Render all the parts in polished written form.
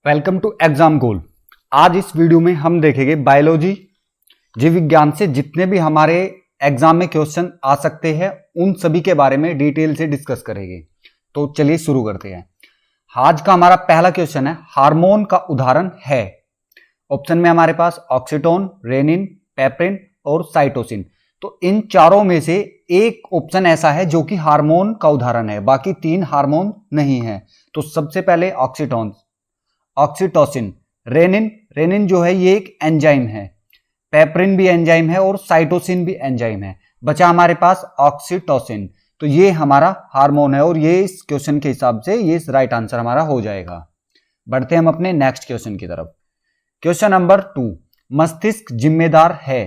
Welcome to exam गोल। आज इस video में हम देखेंगे बायोलॉजी जीव विज्ञान से जितने भी हमारे एग्जाम में क्वेश्चन आ सकते हैं उन सभी के बारे में डिटेल से डिस्कस करेंगे। तो चलिए शुरू करते हैं। आज का हमारा पहला क्वेश्चन है, हार्मोन का उदाहरण है। ऑप्शन में हमारे पास ऑक्सीटोन, रेनिन, पेप्रिन और साइटोसिन। तो इन चारों में से एक ऑप्शन ऐसा है जो कि हार्मोन का उदाहरण है, बाकी तीन हार्मोन नहीं है। तो सबसे पहले ऑक्सीटोसिन, रेनिन जो है ये एक एंजाइम है, पेप्रिन भी एंजाइम है और साइटोसिन भी एंजाइम है। बचा हमारे पास ऑक्सीटोसिन। तो ये हमारा हार्मोन है और ये इस क्वेश्चन के हिसाब से ये राइट आंसर हमारा हो जाएगा। बढ़ते हम अपने नेक्स्ट क्वेश्चन की तरफ। क्वेश्चन नंबर 2, मस्तिष्क जिम्मेदार है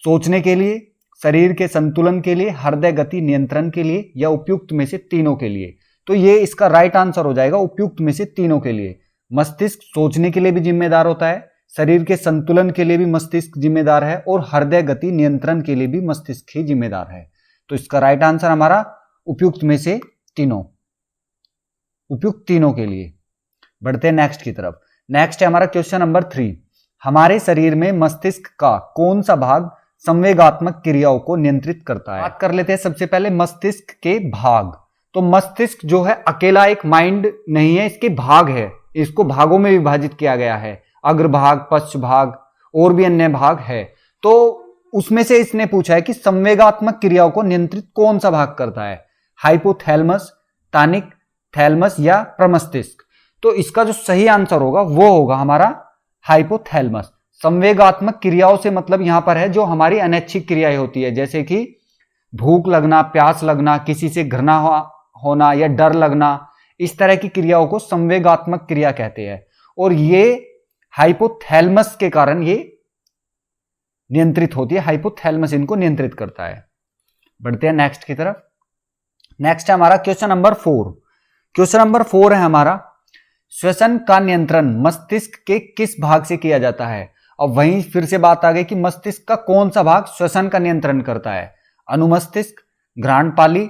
सोचने के लिए, शरीर के संतुलन के लिए, हृदय गति नियंत्रण के लिए या उपयुक्त में से तीनों के लिए। तो ये इसका राइट आंसर हो जाएगा उपयुक्त में से तीनों के लिए। मस्तिष्क सोचने के लिए भी जिम्मेदार होता है, शरीर के संतुलन के लिए भी मस्तिष्क जिम्मेदार है और हृदय गति नियंत्रण के लिए भी मस्तिष्क ही जिम्मेदार है। तो इसका राइट आंसर हमारा उपयुक्त में से तीनों, उपयुक्त तीनों के लिए। बढ़ते हैं नेक्स्ट की तरफ। नेक्स्ट है हमारा क्वेश्चन नंबर 3, हमारे शरीर में मस्तिष्क का कौन सा भाग संवेगात्मक क्रियाओं को नियंत्रित करता है। बात कर लेते हैं सबसे पहले मस्तिष्क के भाग। तो मस्तिष्क जो है अकेला एक माइंड नहीं है, इसके भाग है, इसको भागों में विभाजित किया गया है, अग्रभाग, पश्च भाग और भी अन्य भाग है। तो उसमें से इसने पूछा है कि संवेगात्मक क्रियाओं को नियंत्रित कौन सा भाग करता है, हाइपोथैलेमस, टानिक, थैलेमस या प्रमस्तिष्क। तो इसका जो सही आंसर होगा वो होगा हमारा हाइपोथैलेमस। संवेगात्मक क्रियाओं से मतलब यहां पर है जो हमारी अनैच्छिक क्रियाएं होती है, जैसे कि भूख लगना, प्यास लगना, किसी से घृणा होना या डर लगना, इस तरह की क्रियाओं को संवेगात्मक क्रिया कहते हैं और ये हाइपोथैलेमस के कारण ये नियंत्रित होती है। हाइपोथैलेमस इनको नियंत्रित करता है। बढ़ते हैं नेक्स्ट की तरफ। नेक्स्ट है हमारा क्वेश्चन नंबर 4। क्वेश्चन नंबर 4 है हमारा, श्वसन का नियंत्रण मस्तिष्क के किस भाग से किया जाता है। अब वहीं फिर से बात आ गई कि मस्तिष्क का कौन सा भाग श्वसन का नियंत्रण करता है, अनुमस्तिष्क, घ्राणपाली,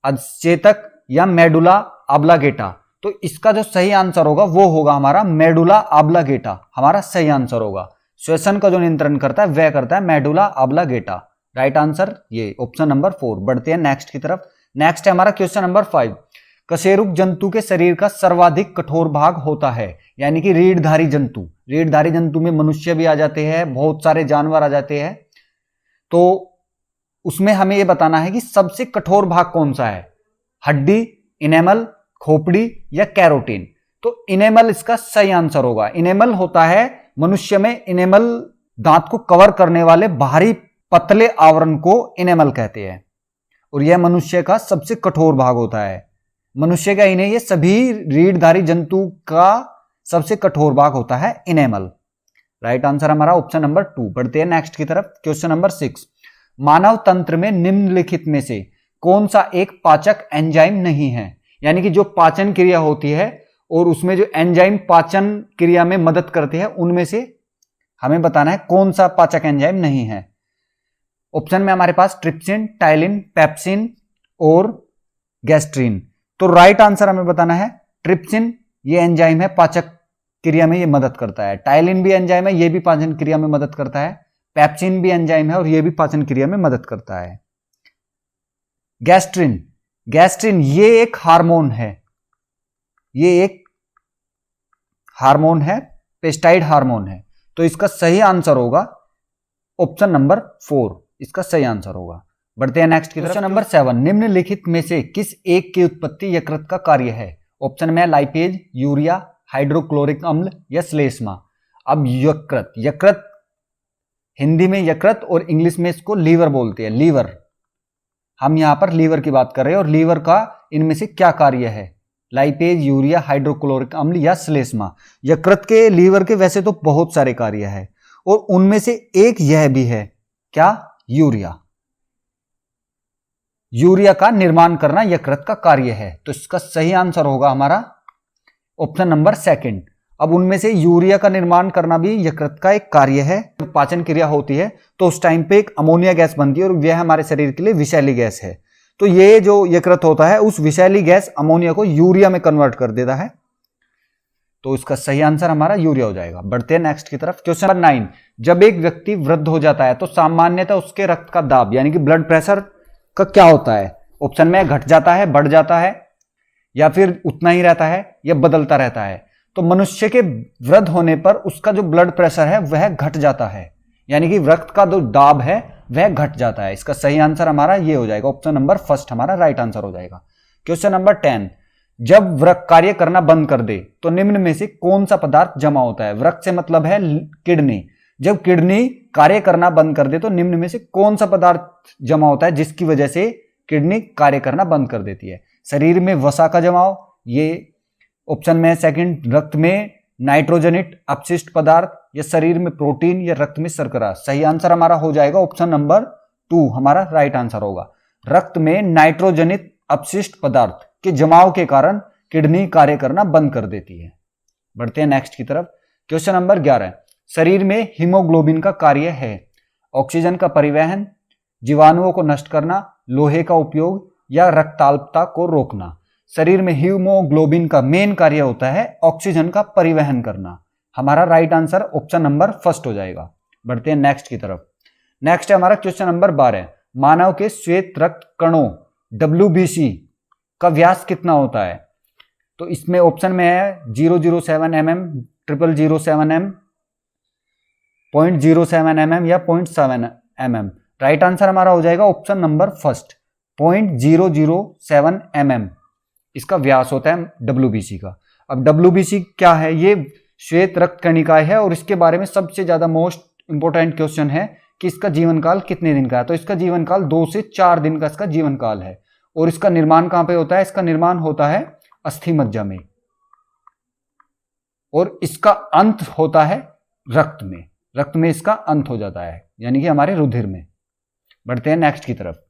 अचेतक या मेडुला ऑब्लांगेटा। तो इसका जो सही आंसर होगा वो होगा हमारा मेडुला ऑब्लांगेटा, हमारा सही आंसर होगा। श्वसन का जो नियंत्रण करता है वह करता है मेडुला ऑब्लांगेटा। राइट आंसर ये ऑप्शन नंबर 4। बढ़ते हैं नेक्स्ट की तरफ। नेक्स्ट है हमारा क्वेश्चन नंबर 5, कशेरुक जंतु के शरीर का सर्वाधिक कठोर भाग होता है, यानी कि रीढ़धारी जंतु। रीढ़धारी जंतु में मनुष्य भी आ जाते हैं, बहुत सारे जानवर आ जाते हैं। तो उसमें हमें यह बताना है कि सबसे कठोर भाग कौन सा है, हड्डी, इनेमल, खोपड़ी या कैरोटीन। तो इनेमल इसका सही आंसर होगा। इनेमल होता है मनुष्य में, इनेमल दांत को कवर करने वाले बाहरी पतले आवरण को इनेमल कहते हैं और यह मनुष्य का सबसे कठोर भाग होता है। मनुष्य का ही नहीं, ये सभी रीढ़धारी जंतु का सबसे कठोर भाग होता है इनेमल। राइट आंसर हमारा ऑप्शन नंबर 2। बढ़ते हैं नेक्स्ट की तरफ। क्वेश्चन नंबर 6, मानव तंत्र में निम्नलिखित में से कौन सा एक पाचक एंजाइम नहीं है, यानी कि जो पाचन क्रिया होती है और उसमें जो एंजाइम पाचन क्रिया में मदद करते हैं उनमें से हमें बताना है कौन सा पाचक एंजाइम नहीं है। ऑप्शन में हमारे पास ट्रिप्सिन, टाइलिन, पेप्सिन और गैस्ट्रीन। तो राइट आंसर हमें बताना है ट्रिप्सिन, ये एंजाइम है पाचक क्रिया में ये मदद करता है। टाइलिन भी एंजाइम है, ये भी पाचन क्रिया में मदद करता है। पेप्सिन भी एंजाइम है और ये भी पाचन क्रिया में मदद करता है। गैस्ट्रिन ये एक हार्मोन है, ये एक हार्मोन है, पेस्टाइड हार्मोन है। तो इसका सही आंसर होगा ऑप्शन नंबर 4, इसका सही आंसर होगा। बढ़ते हैं नेक्स्ट की तरफ। क्वेश्चन नंबर 7, निम्नलिखित में से किस एक की उत्पत्ति यकृत का कार्य है। ऑप्शन में लाइपेज, यूरिया, हाइड्रोक्लोरिक अम्ल या श्लेष्मा। अब यकृत हिंदी में यकृत और इंग्लिश में इसको लीवर बोलते हैं, लीवर। हम यहां पर लीवर की बात कर रहे हैं और लीवर का इनमें से क्या कार्य है, लाइपेज, यूरिया, हाइड्रोक्लोरिक अम्ल या श्लेष्मा। यकृत के, लीवर के वैसे तो बहुत सारे कार्य है और उनमें से एक यह भी है, क्या, यूरिया का निर्माण करना यकृत का कार्य है। तो इसका सही आंसर होगा हमारा ऑप्शन नंबर 2। अब उनमें से यूरिया का निर्माण करना भी यकृत का एक कार्य है। पाचन क्रिया होती है तो उस टाइम पे एक अमोनिया गैस बनती है और यह हमारे शरीर के लिए विषैली गैस है। तो ये जो यकृत होता है उस विषैली गैस अमोनिया को यूरिया में कन्वर्ट कर देता है। तो इसका सही आंसर हमारा यूरिया हो जाएगा। बढ़ते हैं नेक्स्ट की तरफ। क्वेश्चन नंबर 9, जब एक व्यक्ति वृद्ध हो जाता है तो सामान्यतः उसके रक्त का दाब यानी कि ब्लड प्रेशर का क्या होता है? ऑप्शन में घट जाता है, बढ़ जाता है, या फिर उतना ही रहता है, या बदलता रहता है। तो मनुष्य के वृद्ध होने पर उसका जो ब्लड प्रेशर है वह घट जाता है, यानी कि रक्त का जो दाब है वह घट जाता है। इसका सही आंसर हमारा ये हो जाएगा, ऑप्शन नंबर फर्स्ट हमारा राइट आंसर हो जाएगा। क्वेश्चन नंबर 10, जब वृक्क कार्य करना बंद कर दे तो निम्न में से कौन सा पदार्थ जमा होता है? वृक्क से मतलब है किडनी। जब किडनी कार्य करना बंद कर दे तो निम्न में से कौन सा पदार्थ जमा होता है जिसकी वजह से किडनी कार्य करना बंद कर देती है? शरीर में वसा का जमाव, ये ऑप्शन में सेकंड, रक्त में नाइट्रोजनित अपशिष्ट पदार्थ, या शरीर में प्रोटीन, या रक्त में शर्करा। सही आंसर हमारा हो जाएगा ऑप्शन नंबर 2 हमारा राइट आंसर होगा। रक्त में नाइट्रोजनित अपशिष्ट पदार्थ के जमाव के कारण किडनी कार्य करना बंद कर देती है। बढ़ते हैं नेक्स्ट की तरफ। क्वेश्चन नंबर 11, शरीर में हीमोग्लोबिन का कार्य है ऑक्सीजन का परिवहन, जीवाणुओं को नष्ट करना, लोहे का उपयोग, या रक्ताल्पता को रोकना। शरीर में हीमोग्लोबिन का मेन कार्य होता है ऑक्सीजन का परिवहन करना। हमारा right answer option number first हो जाएगा। बढ़ते हैं नेक्स्ट की तरफ। नेक्स्ट है हमारा क्वेश्चन नंबर 12, मानव के श्वेत रक्त कणों WBC का व्यास कितना होता है? तो इसमें ऑप्शन में है 007 mm, 0007 mm, 0.07 mm या 0.7 mm। राइट आंसर हमारा हो जाएगा ऑप्शन नंबर फर्स्ट, 0.007 mm इसका व्यास होता है WBC का। अब WBC क्या है? ये श्वेत रक्त कणिकाएं है और इसके बारे में सबसे ज्यादा मोस्ट इंपोर्टेंट क्वेश्चन है कि इसका जीवन काल कितने दिन का है? तो इसका जीवन काल 2 से 4 दिन का इसका जीवन काल है। और इसका निर्माण कहां पे होता है? इसका निर्माण होता है अस्थि मज्जा में, और इसका अंत होता है रक्त में। रक्त में इसका अंत हो जाता है, यानी कि हमारे रुधिर में। बढ़ते हैं नेक्स्ट की तरफ।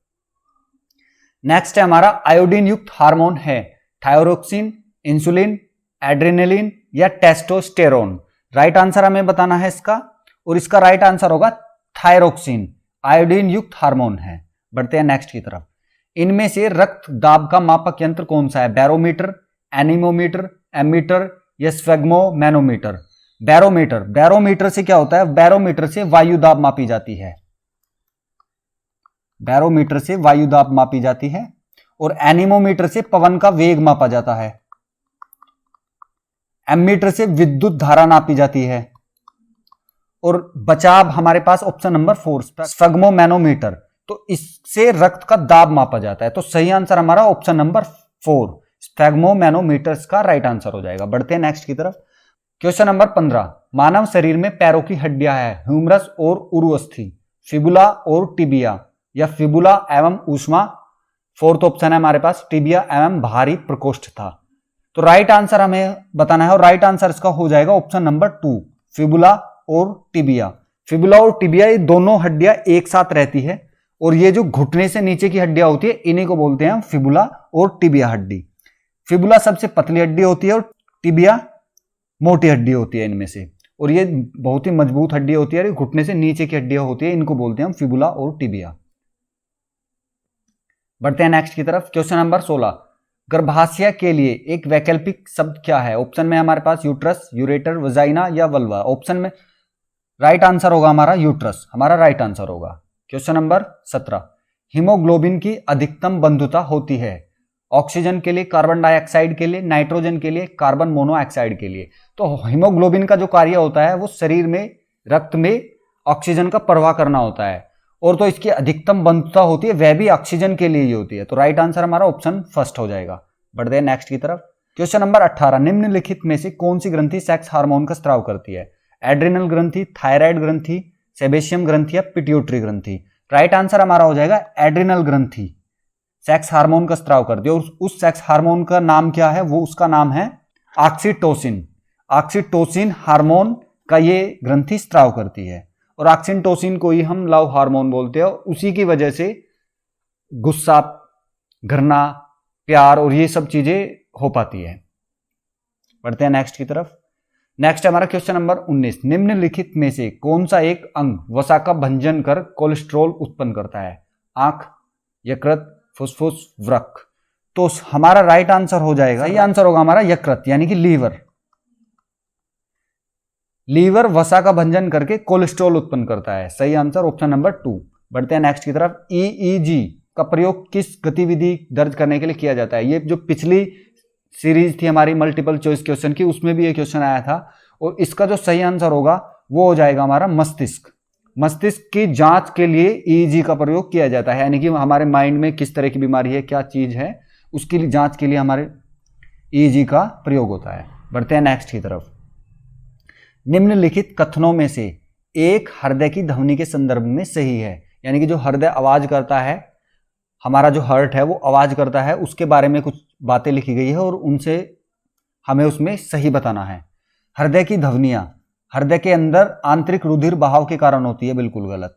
नेक्स्ट है हमारा आयोडीन युक्त हार्मोन है थायरोक्सिन, इंसुलिन, एड्रेनलिन या टेस्टोस्टेरोन। राइट आंसर हमें बताना है इसका, और इसका राइट आंसर होगा थायरोक्सिन, आयोडीन युक्त हार्मोन है। बढ़ते हैं नेक्स्ट की तरफ। इनमें से रक्त दाब का मापक यंत्र कौन सा है? बैरोमीटर, एनीमोमीटर, एमीटर या स्फेग्मोमैनोमीटर। बैरोमीटर, बैरोमीटर से क्या होता है? बैरोमीटर से वायु दाब मापी जाती है, बैरोमीटर से वायु दाब मापी जाती है। और एनीमोमीटर से पवन का वेग मापा जाता है। एमीटर से विद्युत धारा नापी जाती है। और बचाव हमारे पास ऑप्शन नंबर 4 स्फेग्मोमैनोमीटर, तो इससे रक्त का दाब मापा जाता है। तो सही आंसर हमारा ऑप्शन नंबर 4 स्फेग्मोमैनोमीटर का राइट आंसर हो जाएगा। बढ़ते हैं नेक्स्ट की तरफ। क्वेश्चन नंबर 15, मानव शरीर में पैरों की हड्डियां हैं ह्यूमरस और उरुअस्थि, फिबुला और टिबिया, या फिबुला एवं ऊष्मा। फोर्थ ऑप्शन है हमारे पास टिबिया एवं भारी प्रकोष्ठ था। तो राइट आंसर हमें बताना है, और राइट आंसर इसका हो जाएगा ऑप्शन नंबर 2 फिबुला और टिबिया। फिबुला और टिबिया ये दोनों हड्डियां एक साथ रहती है, और ये जो घुटने से नीचे की हड्डियां होती है इन्हीं को बोलते हैं फिबुला और टिबिया हड्डी। फिबुला सबसे पतली हड्डी होती है और टिबिया मोटी हड्डी होती है इनमें से, और ये बहुत ही मजबूत हड्डी होती है, घुटने से नीचे की हड्डियां होती है, इनको बोलते हैं हम फिबुला और टिबिया। बढ़ते हैं नेक्स्ट की तरफ। क्वेश्चन नंबर 16, गर्भाशय के लिए एक वैकल्पिक शब्द क्या है? ऑप्शन में हमारे पास यूट्रस, यूरेटर, वजाइना या वल्वा। ऑप्शन में राइट आंसर होगा हमारा यूट्रस, हमारा राइट आंसर होगा। क्वेश्चन नंबर 17, हीमोग्लोबिन की अधिकतम बंधुता होती है ऑक्सीजन के लिए, कार्बन डाइऑक्साइड के लिए, नाइट्रोजन के लिए, कार्बन मोनोऑक्साइड के लिए। तो हीमोग्लोबिन का जो कार्य होता है वो शरीर में रक्त में ऑक्सीजन का प्रवाह करना होता है, और तो इसकी अधिकतम बंधुता होती है वह भी ऑक्सीजन के लिए ही होती है। तो राइट आंसर हमारा ऑप्शन फर्स्ट हो जाएगा। बढ़ते हैं नेक्स्ट की तरफ। क्वेश्चन नंबर 18, निम्नलिखित में से कौन सी ग्रंथि सेक्स हार्मोन का स्राव करती है? एड्रिनल ग्रंथि, थायराइड ग्रंथि, सेबेशियम ग्रंथि या पिट्यूटरी ग्रंथि। राइट आंसर हमारा हो जाएगा एड्रिनल ग्रंथि सेक्स हार्मोन का स्राव करती है, और उस सेक्स हार्मोन का नाम क्या है? वो उसका नाम है ऑक्सीटोसिन। ऑक्सीटोसिन हार्मोन का ये ग्रंथि स्राव करती है, और ऑक्सीटोसिन को ही हम लव हार्मोन बोलते हैं। उसी की वजह से गुस्सा, घृणा, प्यार और ये सब चीजें हो पाती है। बढ़ते हैं नेक्स्ट की तरफ। नेक्स्ट हमारा क्वेश्चन नंबर 19, निम्नलिखित में से कौन सा एक अंग वसा का भंजन कर कोलेस्ट्रॉल उत्पन्न करता है? आंख, यकृत, फुसफुस, वृक्क। तो हमारा राइट आंसर हो जाएगा, सही आंसर होगा हमारा यकृत यानी कि लीवर। लीवर वसा का भंजन करके कोलेस्ट्रॉल उत्पन्न करता है। सही आंसर ऑप्शन नंबर 2। बढ़ते हैं नेक्स्ट की तरफ। ईईजी का प्रयोग किस गतिविधि दर्ज करने के लिए किया जाता है? ये जो पिछली सीरीज थी हमारी मल्टीपल चॉइस क्वेश्चन की, उसमें भी ये क्वेश्चन आया था और इसका जो सही आंसर होगा वो हो जाएगा हमारा मस्तिष्क। मस्तिष्क की जांच के लिए ईईजी का प्रयोग किया जाता है, यानी कि हमारे माइंड में किस तरह की बीमारी है, क्या चीज है, उसकी जांच के लिए हमारे ईईजी का प्रयोग होता है। बढ़ते हैं नेक्स्ट की तरफ। निम्नलिखित कथनों में से एक हृदय की ध्वनि के संदर्भ में सही है, यानी कि जो हृदय आवाज करता है, हमारा जो हार्ट है वो आवाज करता है, उसके बारे में कुछ बातें लिखी गई है और उनसे हमें उसमें सही बताना है। हृदय की ध्वनियां हृदय के अंदर आंतरिक रुधिर बहाव के कारण होती है, बिल्कुल गलत।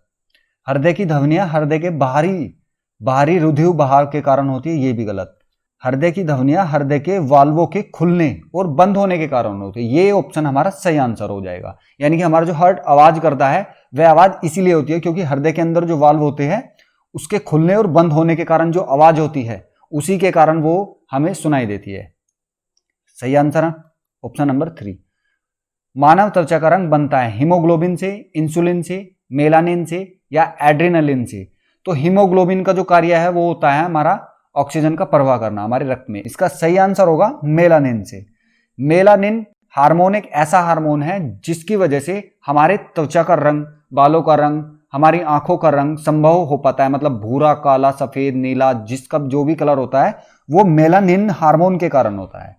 हृदय की ध्वनियां हृदय के बाहरी रुधिर बहाव के कारण होती है, ये भी गलत। हृदय की ध्वनियां हृदय के वाल्वों के खुलने और बंद होने के कारण होती है, ये ऑप्शन हमारा सही आंसर हो जाएगा। यानी कि हमारा जो हार्ट आवाज करता है वह आवाज इसीलिए होती है क्योंकि हृदय के अंदर जो वाल्व होते हैं उसके खुलने और बंद होने के कारण जो आवाज होती है उसी के कारण वो हमें सुनाई देती है। सही आंसर है ऑप्शन नंबर 3। मानव त्वचा का रंग बनता है हीमोग्लोबिन से, इंसुलिन से, मेलानिन से या एड्रेनालिन से? तो हीमोग्लोबिन का जो कार्य है वो होता है हमारा ऑक्सीजन का प्रवाह करना हमारे रक्त में। इसका सही आंसर होगा मेलानिन से। मेलानिन हार्मोन एक ऐसा हार्मोन है जिसकी वजह से हमारे त्वचा का रंग, बालों का रंग, हमारी आंखों का रंग संभव हो पाता है, मतलब भूरा, काला, सफेद, नीला, जिसका जो भी कलर होता है वो मेलानिन हार्मोन के कारण होता है।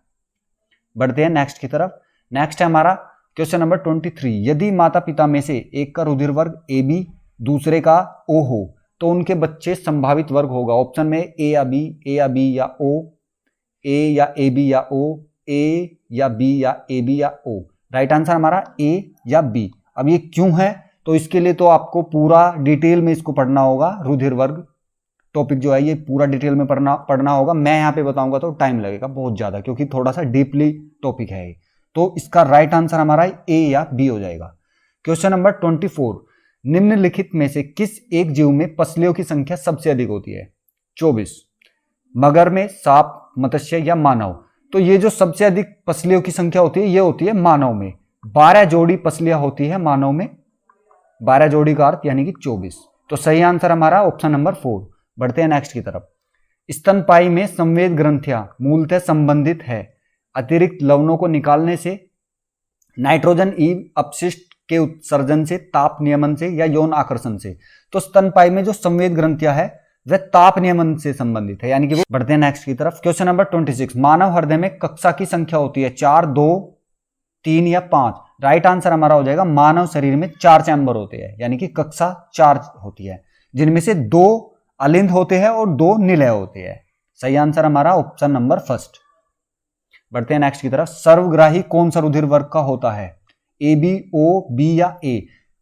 बढ़ते हैं नेक्स्ट की तरफ। नेक्स्ट है हमारा क्वेश्चन नंबर 23। यदि माता पिता में से एक का रुधिर वर्ग AB दूसरे का O हो तो उनके बच्चे संभावित वर्ग होगा। ऑप्शन में A या B, A या B या O, A या AB या O, A या B या AB या O। राइट आंसर हमारा A या B। अब ये क्यों है तो इसके लिए तो आपको पूरा डिटेल में इसको पढ़ना होगा। रुधिर वर्ग टॉपिक जो है ये पूरा डिटेल में पढ़ना होगा। मैं यहाँ पे बताऊंगा तो टाइम लगेगा बहुत ज्यादा क्योंकि थोड़ा सा डीपली टॉपिक है। तो इसका राइट आंसर हमारा A या B हो जाएगा। Question number 24। निम्नलिखित में से किस एक जीव में पसलियों की संख्या सबसे अधिक होती है? 24। मगर में, सांप, मत्स्य या मानव? तो ये जो सबसे अधिक पसलियों की संख्या होती है ये होती है मानव में। 12 जोड़ी पसलियां होती है मानव में। 12 जोड़ी का अर्थ यानी कि 24। तो सही आंसर हमारा ऑप्शन नंबर 4। बढ़ते हैं नेक्स्ट की तरफ। स्तनपायी में संवेद ग्रंथियां मूलतः संबंधित है अतिरिक्त लवणों को निकालने से, नाइट्रोजन अपशिष्ट के उत्सर्जन से, ताप नियमन से या यौन आकर्षण से? तो स्तनपायी में जो संवेद ग्रंथियां है वह ताप नियमन से संबंधित है, यानी कि वो। बढ़ते हैं नेक्स्ट की तरफ। Question number 26। मानव हृदय में कक्षा की संख्या होती है 4, 2, 3 या 5? राइट आंसर हमारा हो जाएगा मानव शरीर में 4 चैम्बर होते हैं, यानी कि कक्षा 4 होती है, जिनमें से 2 अलिंद होते हैं और 2 निलय होते हैं। सही आंसर हमारा ऑप्शन नंबर 1। बढ़ते हैं नेक्स्ट की तरफ। सर्वग्राही कौन सा रुधिर वर्ग का होता है? AB, O, B या A?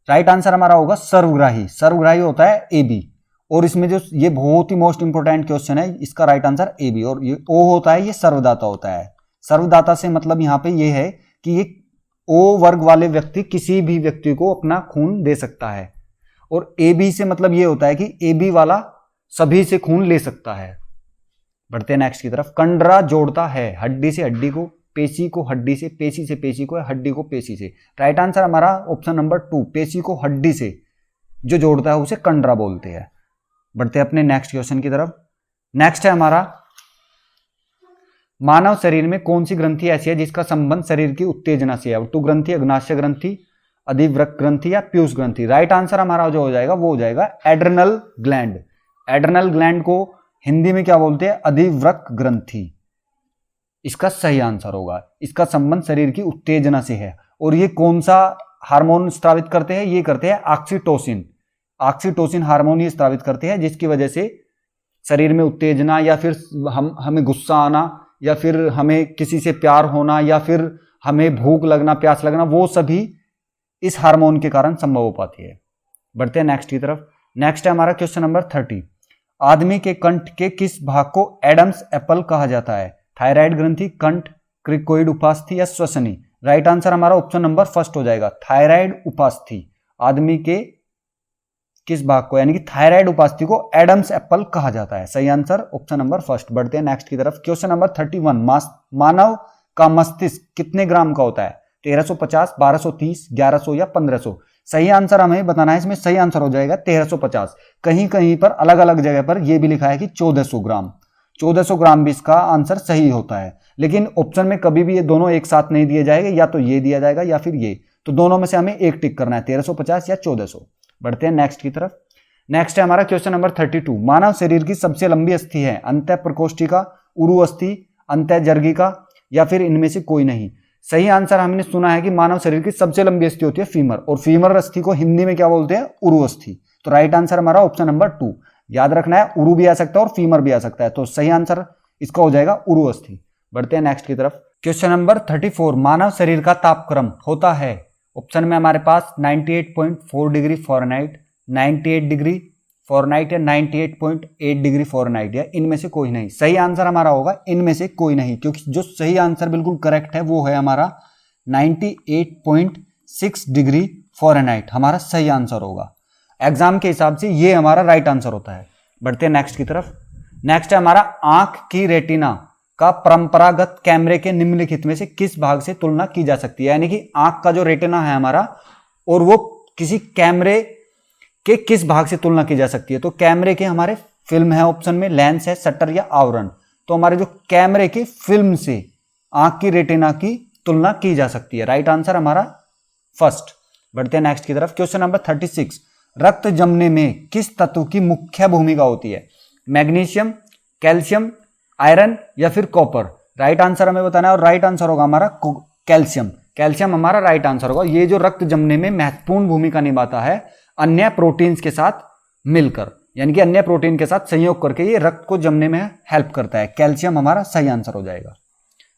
राइट आंसर हमारा होगा सर्वग्राही। सर्वग्राही होता है AB। और इसमें जो ये बहुत ही मोस्ट इंपोर्टेंट क्वेश्चन है, इसका राइट आंसर AB। और ये O होता है, ये सर्वदाता होता है। सर्वदाता से मतलब यहाँ पे ये है कि ये O वर्ग वाले व्यक्ति किसी भी व्यक्ति को अपना खून दे सकता है, और AB से मतलब ये होता है कि AB वाला सभी से खून ले सकता है। बढ़ते हैं नेक्स्ट की तरफ। कंडरा जोड़ता है हड्डी से हड्डी को, पेशी को हड्डी से, पेशी से पेशी को, हड्डी को पेशी से? राइट आंसर हमारा ऑप्शन नंबर 2। पेशी को हड्डी से जो जोड़ता है उसे कंडरा बोलते हैं। बढ़ते हैं अपने नेक्स्ट क्वेश्चन की तरफ। नेक्स्ट है हमारा, मानव शरीर में कौन सी ग्रंथि ऐसी है जिसका संबंध शरीर की उत्तेजना से है? टू ग्रंथि, अग्नाशय ग्रंथि, अधिवृक्क ग्रंथि या पीयूष ग्रंथि? राइट आंसर हमारा जो हो जाएगा वो हो जाएगा एड्रेनल ग्लैंड। एड्रेनल ग्लैंड को हिंदी में क्या बोलते हैं? अधिवृक्क ग्रंथि। इसका सही आंसर होगा। इसका संबंध शरीर की उत्तेजना से है। और ये कौन सा हार्मोन स्रावित करते हैं? ये करते हैं ऑक्सीटोसिन। ऑक्सीटोसिन हार्मोन ही स्रावित करते हैं जिसकी वजह से शरीर में उत्तेजना या फिर हमें गुस्सा आना या फिर हमें किसी से प्यार होना या फिर हमें भूख लगना, प्यास लगना, वो सभी इस हार्मोन के कारण संभव हो पाती है। बढ़ते हैं नेक्स्ट की तरफ। नेक्स्ट है हमारा क्वेश्चन नंबर 30। आदमी के कंठ के किस भाग को एडम्स एप्पल कहा जाता है? थायराइड ग्रंथि, कंठ, क्रिकोइड उपास्थि या श्वसनी? राइट आंसर हमारा ऑप्शन नंबर 1 हो जाएगा, थायराइड उपास्थि। आदमी के किस भाग को, यानी कि थायराइड उपास्थि को एडम्स एप्पल कहा जाता है। सही आंसर ऑप्शन नंबर फर्स्ट। बढ़ते हैं नेक्स्ट की तरफ। क्वेश्चन नंबर 31, मानव का मस्तिष्क कितने ग्राम का होता है? 1350, 1230, 1100 या 1500? सही आंसर हमें बताना है। इसमें सही आंसर हो जाएगा 1350। कहीं कहीं पर अलग अलग जगह पर यह भी लिखा है कि 1400 ग्राम। 1400 ग्राम भी इसका आंसर सही होता है, लेकिन ऑप्शन में कभी भी ये दोनों एक साथ नहीं दिए जाएंगे, या तो ये दिया जाएगा या फिर ये, तो दोनों में से हमें एक टिक करना है, 1350 या 1400। बढ़ते हैं नेक्स्ट की तरफ। नेक्स्ट है हमारा क्वेश्चन नंबर 32, मानव शरीर की सबसे लंबी अस्थि है अंतः प्रकोष्ठिका, उरु अस्थि, अंतः जर्गिका या फिर इनमें से कोई नहीं? सही आंसर हमने सुना है कि मानव शरीर की सबसे लंबी अस्थि होती है फीमर, और फीमर अस्थि को हिंदी में क्या बोलते हैं? उरु अस्थि। तो राइट आंसर हमारा ऑप्शन नंबर 2। याद रखना है, उरु भी आ सकता है और फीमर भी आ सकता है, तो सही आंसर इसका हो जाएगा उरु अस्थि। बढ़ते हैं नेक्स्ट की तरफ। क्वेश्चन नंबर 34, मानव शरीर का तापक्रम होता है, ऑप्शन में हमारे पास 98.4 डिग्री फ़ारेनहाइट, 98 डिग्री फ़ारेनहाइट या 98.8 डिग्री फ़ारेनहाइट, या इनमें से कोई नहीं। सही आंसर हमारा होगा इनमें से कोई नहीं, क्योंकि जो सही आंसर बिल्कुल करेक्ट है वो है हमारा 98.6 डिग्री फ़ारेनहाइट हमारा सही आंसर होगा। एग्जाम के हिसाब से ये हमारा राइट आंसर होता है। बढ़ते हैं नेक्स्ट की तरफ। नेक्स्ट है हमारा आंख की रेटिना का परंपरागत कैमरे के निम्नलिखित में से किस भाग से तुलना की जा सकती है? यानी कि आंख का जो रेटिना है हमारा, और वो किसी कैमरे के किस भाग से तुलना की जा सकती है? तो कैमरे के हमारे फिल्म है ऑप्शन में, लेंस है, शटर या आवरण। तो हमारे जो कैमरे के फिल्म से आंख की रेटिना की तुलना की जा सकती है। राइट आंसर हमारा फर्स्ट। बढ़ते हैं नेक्स्ट की तरफ। क्वेश्चन नंबर 36, रक्त जमने में किस तत्व की मुख्य भूमिका होती है? मैग्नीशियम, कैल्शियम, आयरन या फिर कॉपर? राइट आंसर हमें बताना है, और राइट आंसर होगा हमारा कैल्शियम। कैल्शियम हमारा राइट आंसर होगा। ये जो रक्त जमने में महत्वपूर्ण भूमिका निभाता है अन्य प्रोटीन्स के साथ मिलकर, यानी कि अन्य प्रोटीन के साथ संयोग करके ये रक्त को जमने में हेल्प करता है। कैल्शियम हमारा सही आंसर हो जाएगा।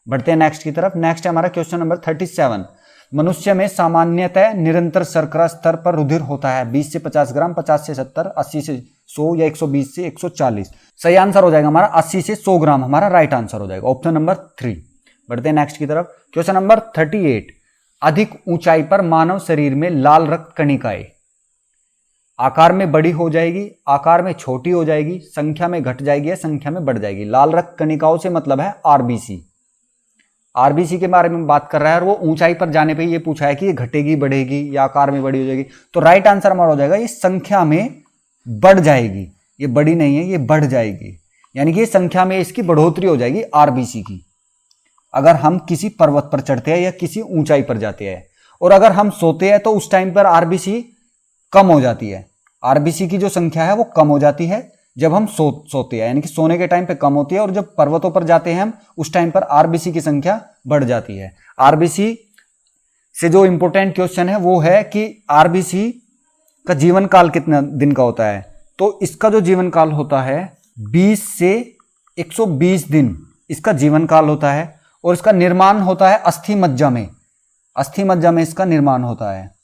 बढ़ते हैं नेक्स्ट की तरफ। नेक्स्ट है हमारा क्वेश्चन नंबर 37, मनुष्य में सामान्यतः निरंतर शर्करा स्तर पर रुधिर होता है 20 से 50 ग्राम, 50 से 70, 80 से 100 या 120 से 140? सही आंसर हो जाएगा हमारा 80 से 100 ग्राम हमारा राइट आंसर हो जाएगा, ऑप्शन नंबर 3। बढ़ते हैं नेक्स्ट की तरफ। क्वेश्चन नंबर 38, अधिक ऊंचाई पर मानव शरीर में लाल रक्त कणिकाएं आकार में बड़ी हो जाएगी, आकार में छोटी हो जाएगी, संख्या में घट जाएगी या संख्या में बढ़ जाएगी? लाल रक्त कणिकाओं से मतलब है आरबीसी। आरबीसी के बारे में बात कर रहा है, और वो ऊंचाई पर जाने पे ये पूछा है कि ये घटेगी, बढ़ेगी या आकार में बड़ी हो जाएगी? तो राइट आंसर हमारा हो जाएगा ये संख्या में बढ़ जाएगी। ये बड़ी नहीं है, ये बढ़ जाएगी, यानी कि ये संख्या में इसकी बढ़ोतरी हो जाएगी आरबीसी की, अगर हम किसी पर्वत पर चढ़ते हैं या किसी ऊंचाई पर जाते हैं। और अगर हम सोते हैं तो उस टाइम पर आरबीसी कम हो जाती है। आरबीसी की जो संख्या है वो कम हो जाती है जब हम सोते हैं, यानी कि सोने के टाइम पे कम होती है, और जब पर्वतों पर जाते हैं हम उस टाइम पर आरबीसी की संख्या बढ़ जाती है। आरबीसी से जो इंपॉर्टेंट क्वेश्चन है वो है कि आरबीसी का जीवन काल कितना दिन का होता है? तो इसका जो जीवन काल होता है 20 से 120 दिन इसका जीवन काल होता है, और इसका निर्माण होता है अस्थि मज्जा में। अस्थि मज्जा में इसका निर्माण होता है।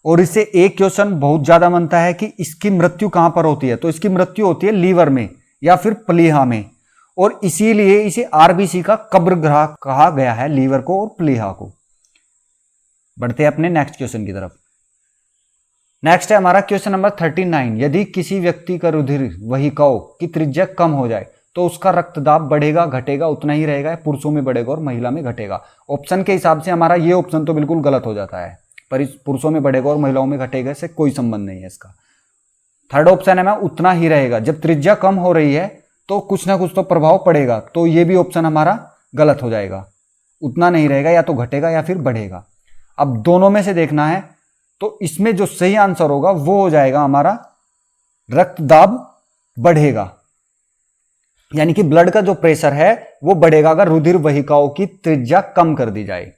और इससे एक क्वेश्चन बहुत ज्यादा बनता है कि इसकी मृत्यु कहां पर होती है? तो इसकी मृत्यु होती है लीवर में या फिर प्लीहा में, और इसीलिए इसे आरबीसी का कब्रगृह कहा गया है, लीवर को और प्लीहा को। बढ़ते हैं अपने नेक्स्ट क्वेश्चन की तरफ। नेक्स्ट है हमारा क्वेश्चन नंबर 39, यदि किसी व्यक्ति का रुधिर वहिकाओं की त्रिज्या कम हो जाए तो उसका रक्तदाब बढ़ेगा, घटेगा, उतना ही रहेगा? पुरुषों में बढ़ेगा और महिला में घटेगा? ऑप्शन के हिसाब से हमारा ये ऑप्शन तो बिल्कुल गलत हो जाता है, पर पुरुषों में बढ़ेगा और महिलाओं में घटेगा से कोई संबंध नहीं है इसका। थर्ड ऑप्शन है मैं उतना ही रहेगा, जब त्रिज्या कम हो रही है तो कुछ ना कुछ तो प्रभाव पड़ेगा, तो ये भी ऑप्शन हमारा गलत हो जाएगा। उतना नहीं रहेगा, या तो घटेगा या फिर बढ़ेगा। अब दोनों में से देखना है, तो इसमें जो सही आंसर होगा वो हो जाएगा हमारा रक्तदाब बढ़ेगा, यानी कि ब्लड का जो प्रेशर है वो बढ़ेगा अगर रुधिर वहिकाओं की त्रिज्या कम कर दी जाए।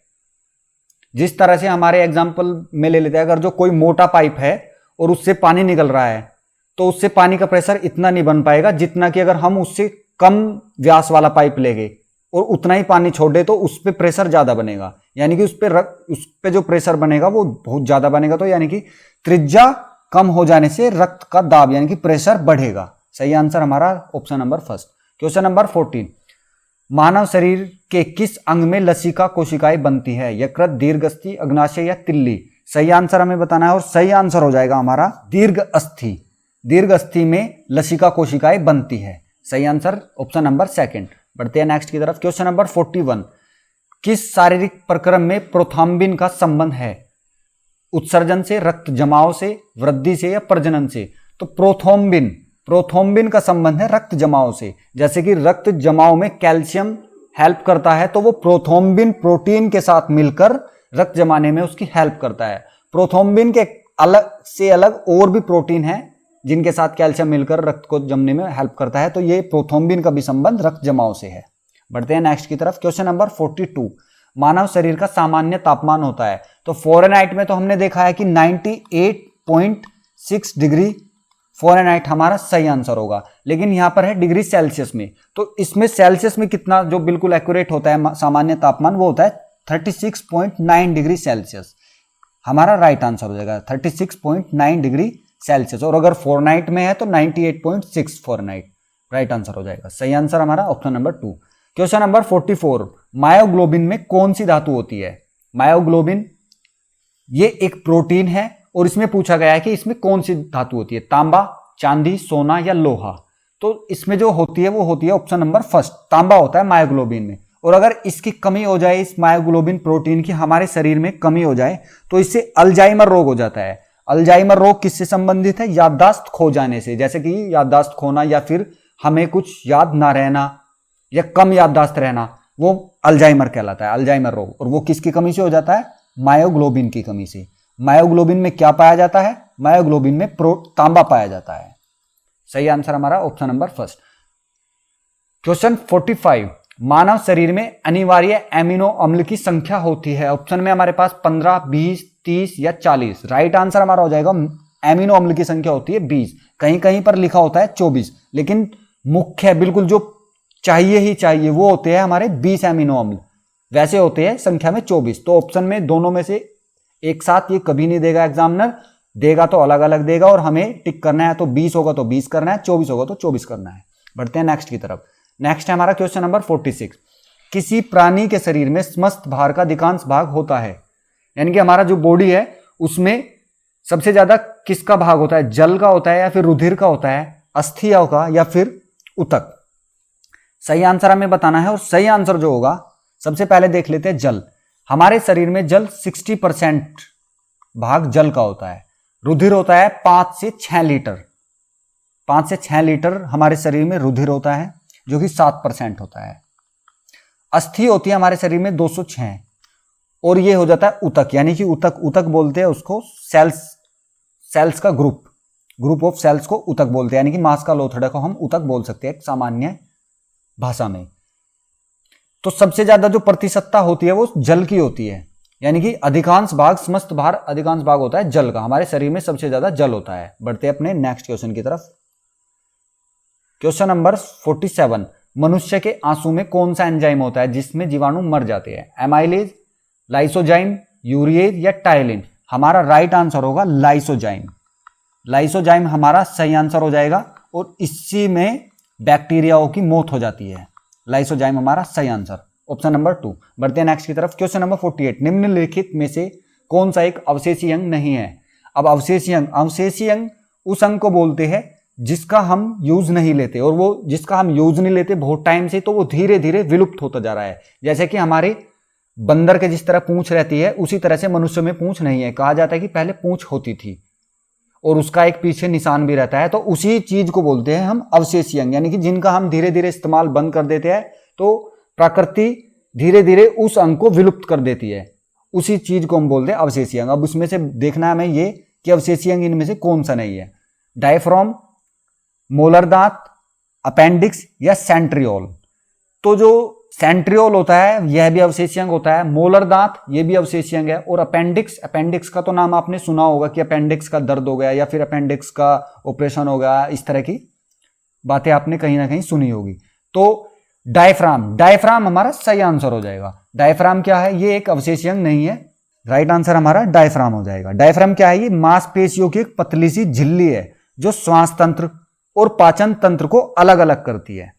जिस तरह से हमारे एग्जाम्पल में ले लेते हैं, अगर जो कोई मोटा पाइप है और उससे पानी निकल रहा है तो उससे पानी का प्रेशर इतना नहीं बन पाएगा जितना कि अगर हम उससे कम व्यास वाला पाइप लेंगे और उतना ही पानी छोड़ दे तो उस पर प्रेशर ज्यादा बनेगा, यानी कि उस पर जो प्रेशर बनेगा वो बहुत ज्यादा बनेगा। तो यानी कि त्रिज्या कम हो जाने से रक्त का दाब यानी कि प्रेशर बढ़ेगा। सही आंसर हमारा option number first. Question number 14, मानव शरीर के किस अंग में लसिका कोशिकाएं बनती है? यकृत, दीर्घस्थि, अग्नाशय या तिल्ली? सही आंसर हमें बताना है और सही आंसर हो जाएगा हमारा दीर्घ अस्थि। दीर्घ अस्थि में लसिका कोशिकाएं बनती है। सही आंसर ऑप्शन नंबर सेकंड। बढ़ते हैं नेक्स्ट की तरफ। क्वेश्चन नंबर 41, किस शारीरिक प्रक्रम में प्रोथ्राम्बिन का संबंध है? उत्सर्जन से, रक्त जमाव से, वृद्धि से या प्रजनन से? तो प्रोथ्राम्बिन का संबंध है रक्त जमाव से। जैसे कि रक्त जमाव में कैल्शियम हेल्प करता है, तो वो प्रोथ्राम्बिन प्रोटीन के साथ मिलकर रक्त जमाने में उसकी हेल्प करता है। प्रोथ्राम्बिन के अलग और भी प्रोटीन है जिनके साथ कैल्शियम मिलकर रक्त को जमने में हेल्प करता है, तो ये प्रोथ्राम्बिन का भी संबंध रक्त जमाव से है। बढ़ते हैं नेक्स्ट की तरफ। क्वेश्चन नंबर 42, मानव शरीर का सामान्य तापमान होता है? तो फ़ारेनहाइट में तो हमने देखा है कि 98.6 डिग्री फ़ारेनहाइट हमारा सही आंसर होगा, लेकिन यहां पर है डिग्री सेल्सियस में। तो इसमें सेल्सियस में कितना जो बिल्कुल एक्यूरेट होता है सामान्य तापमान, वो होता है 36.9 डिग्री सेल्सियस। हमारा राइट आंसर हो जाएगा 36.9 डिग्री सेल्सियस। और अगर फ़ारेनहाइट में है तो 98.6 फ़ारेनहाइट राइट आंसर हो जाएगा। सही आंसर हमारा option number 2। Question number 44, myoglobin में कौन सी धातु होती है? मायोग्लोबिन ये एक प्रोटीन है और इसमें पूछा गया है कि इसमें कौन सी धातु होती है? तांबा, चांदी, सोना या लोहा? तो इसमें जो होती है वो होती है ऑप्शन नंबर फर्स्ट, तांबा होता है मायोग्लोबिन में। और अगर इसकी कमी हो जाए, इस मायोग्लोबिन प्रोटीन की हमारे शरीर में कमी हो जाए, तो इससे अल्जाइमर रोग हो जाता है। अल्जाइमर रोग किससे संबंधित है? याददाश्त खो जाने से। जैसे कि याददाश्त खोना या फिर हमें कुछ याद ना रहना या कम याददाश्त रहना, वो अल्जाइमर कहलाता है, अल्जाइमर रोग। और वो किसकी कमी से हो जाता है? मायोग्लोबिन की कमी से। मायोग्लोबिन में क्या पाया जाता है? मायोग्लोबिन में तांबा पाया जाता है। सही आंसर हमारा ऑप्शन नंबर फर्स्ट। क्वेश्चन 45, मानव शरीर में अनिवार्य एमिनो अम्ल की संख्या होती है? ऑप्शन में हमारे पास 15, 20, 30 या 40। राइट आंसर हमारा हो जाएगा एमिनो अम्ल की संख्या होती है 20। कहीं कहीं पर लिखा होता है 24, लेकिन मुख्य बिल्कुल जो चाहिए ही चाहिए वो होते हैं हमारे 20 एमिनो अम्ल। वैसे होते हैं संख्या में 24। तो ऑप्शन में दोनों में से एक साथ ये कभी नहीं देगा एग्जामिनर, देगा तो अलग अलग देगा। और हमें टिक करना है तो 20 होगा तो 20 करना है, 24 होगा तो 24 करना है। बढ़ते हैं नेक्स्ट की तरफ। नेक्स्ट है हमारा क्वेश्चन नंबर 46, किसी प्राणी के शरीर में समस्त भार का अधिकांश भाग होता है? यानी कि हमारा जो बॉडी है उसमें सबसे ज्यादा किसका भाग होता है? जल का होता है या फिर रुधिर का होता है, अस्थियों का या फिर ऊतक? सही आंसर हमें बताना है और सही आंसर जो होगा, सबसे पहले देख लेते हैं जल। हमारे शरीर में जल 60% भाग जल का होता है। रुधिर होता है 5 से 6 लीटर। 5 से 6 लीटर हमारे शरीर में रुधिर होता है, जो कि 7% होता है। अस्थि होती है हमारे शरीर में 206। और ये हो जाता है ऊतक, यानी कि ऊतक बोलते हैं उसको, सेल्स का ग्रुप ऑफ सेल्स को ऊतक बोलते हैं। यानी कि मांस का लोथड़ा को हम ऊतक बोल सकते हैं सामान्य भाषा में। तो सबसे ज्यादा जो प्रतिशतता होती है वो जल की होती है। यानी कि अधिकांश भाग, समस्त भार अधिकांश भाग होता है जल का। हमारे शरीर में सबसे ज्यादा जल होता है। बढ़ते हैं अपने नेक्स्ट क्वेश्चन की तरफ। क्वेश्चन नंबर 47, मनुष्य के आंसू में कौन सा एंजाइम होता है जिसमें जीवाणु मर जाते हैं? एमाइलेज, लाइसोजाइम, यूरिएज या टाइलिन? हमारा राइट आंसर होगा लाइसोजाइम। लाइसोजाइम हमारा सही आंसर हो जाएगा और इसी में बैक्टीरियाओं की मौत हो जाती है। लाइसोजाइम हमारा सही आंसर ऑप्शन नंबर 2। बढ़ते हैं नेक्स्ट की तरफ। क्वेश्चन नंबर 48, निम्नलिखित में से कौन सा एक अवशेषी अंग नहीं है? अब अवशेषी अंग उस अंग को बोलते हैं जिसका हम यूज नहीं लेते, और वो जिसका हम यूज नहीं लेते बहुत टाइम से, तो वो धीरे धीरे विलुप्त होता जा रहा है। जैसे कि हमारे बंदर के जिस तरह पूंछ रहती है, उसी तरह से मनुष्य में पूंछ नहीं है। कहा जाता है कि पहले पूंछ होती थी और उसका एक पीछे निशान भी रहता है, तो उसी चीज को बोलते हैं हम अवशेषी अंग। यानी कि जिनका हम धीरे धीरे इस्तेमाल बंद कर देते हैं, तो प्रकृति धीरे धीरे उस अंग को विलुप्त कर देती है। उसी चीज को हम बोलते हैं अवशेषी अंग। अब उसमें से देखना है हमें ये कि अवशेषी अंग इनमें से कौन सा नहीं है? डायफ्राम, मोलर दांत, अपेंडिक्स या सेंट्रियोल? तो जो सेंट्रियोल होता है यह भी अवशेषी अंग होता है, मोलर दांत ये भी अवशेषी अंग है, और अपेंडिक्स का तो नाम आपने सुना होगा कि अपेंडिक्स का दर्द हो गया या फिर अपेंडिक्स का ऑपरेशन हो गया, इस तरह की बातें आपने कहीं ना कहीं सुनी होगी। तो डायफ्राम हमारा सही आंसर हो जाएगा। डायफ्राम क्या है? ये एक अवशेषी अंग नहीं है। राइट आंसर हमारा डायफ्राम हो जाएगा। डायफ्राम क्या है? ये मांसपेशियों की एक पतली सी झिल्ली है जो श्वास तंत्र और पाचन तंत्र को अलग अलग करती है।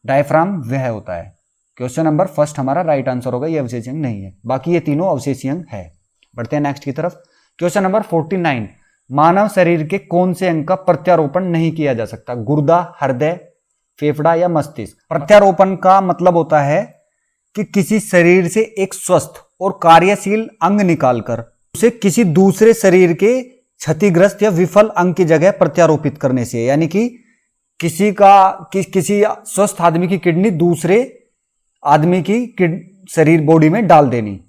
डायफ्राम वह होता है। क्वेश्चन नंबर फर्स्ट हमारा राइट आंसर होगा, ये अवशेषी अंग नहीं है। बाकी ये तीनों अवशेषी अंग है। बढ़ते हैं नेक्स्ट की तरफ। क्वेश्चन नंबर 49, मानव शरीर के कौन से अंग का प्रत्यारोपण नहीं किया जा सकता? गुर्दा, हृदय, फेफड़ा या मस्तिष्क? प्रत्यारोपण का मतलब होता है कि किसी शरीर से एक स्वस्थ और कार्यशील अंग निकालकर उसे किसी दूसरे शरीर के क्षतिग्रस्त या विफल अंग की जगह प्रत्यारोपित करने से, यानी कि किसी स्वस्थ आदमी की किडनी दूसरे आदमी की शरीर बॉडी में डाल देनी,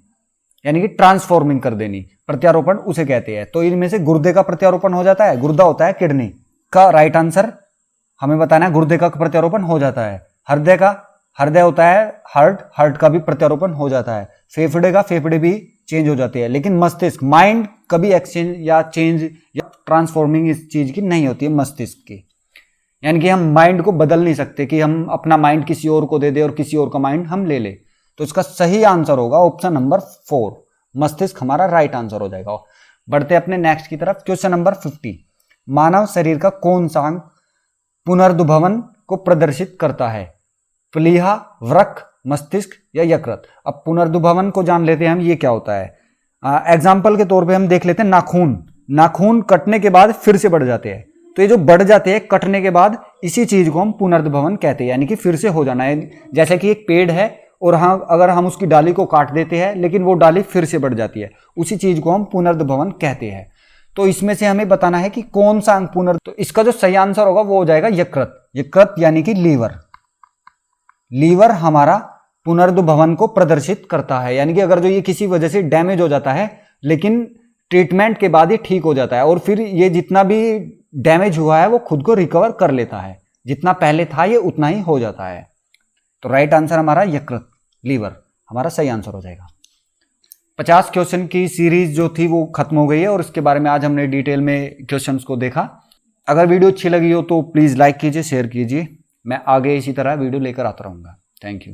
यानी कि ट्रांसफॉर्मिंग कर देनी, प्रत्यारोपण उसे कहते हैं। तो इनमें से गुर्दे का प्रत्यारोपण हो जाता है, गुर्दा होता है किडनी का राइट आंसर हमें बताना है। गुर्दे का प्रत्यारोपण हो जाता है। हृदय होता है हार्ट का भी प्रत्यारोपण हो जाता है। फेफड़े भी चेंज हो जाते हैं, लेकिन मस्तिष्क, माइंड कभी एक्सचेंज या चेंज या ट्रांसफॉर्मिंग इस चीज की नहीं होती है मस्तिष्क की। यानी कि हम माइंड को बदल नहीं सकते कि हम अपना माइंड किसी और को दे दे और किसी और का माइंड हम ले ले। तो इसका सही आंसर होगा ऑप्शन नंबर 4, मस्तिष्क हमारा राइट आंसर हो जाएगा। बढ़ते अपने नेक्स्ट की तरफ। क्वेश्चन नंबर 50, मानव शरीर का कौन सा अंग पुनर्दुभवन को प्रदर्शित करता है? प्लीहा, वृक्क, मस्तिष्क या यकृत? अब पुनर्दुभवन को जान लेते हैं हम, ये क्या होता है। एग्जाम्पल के तौर पे हम देख लेते हैं नाखून कटने के बाद फिर से बढ़ जाते हैं। तो ये जो बढ़ जाते हैं कटने के बाद, इसी चीज को हम पुनर्दुभवन कहते हैं, यानी कि फिर से हो जाना है। जैसे कि एक पेड़ है और हाँ, अगर हम उसकी डाली को काट देते हैं लेकिन वो डाली फिर से बढ़ जाती है, उसी चीज को हम पुनर्दुभवन कहते हैं। तो इसमें से हमें बताना है कि कौन सा अंग तो इसका जो सही आंसर होगा वो हो जाएगा यकृत यानी कि लीवर हमारा पुनर्दुभवन को प्रदर्शित करता है। यानी कि अगर जो ये किसी वजह से डैमेज हो जाता है लेकिन ट्रीटमेंट के बाद ये ठीक हो जाता है और फिर ये जितना भी डैमेज हुआ है वो खुद को रिकवर कर लेता है, जितना पहले था ये उतना ही हो जाता है। तो राइट आंसर हमारा लीवर हमारा सही आंसर हो जाएगा। 50 क्वेश्चन की सीरीज जो थी वो खत्म हो गई है और इसके बारे में आज हमने डिटेल में क्वेश्चंस को देखा। अगर वीडियो अच्छी लगी हो तो प्लीज लाइक कीजिए, शेयर कीजिए। मैं आगे इसी तरह वीडियो लेकर आता रहूंगा। Thank you.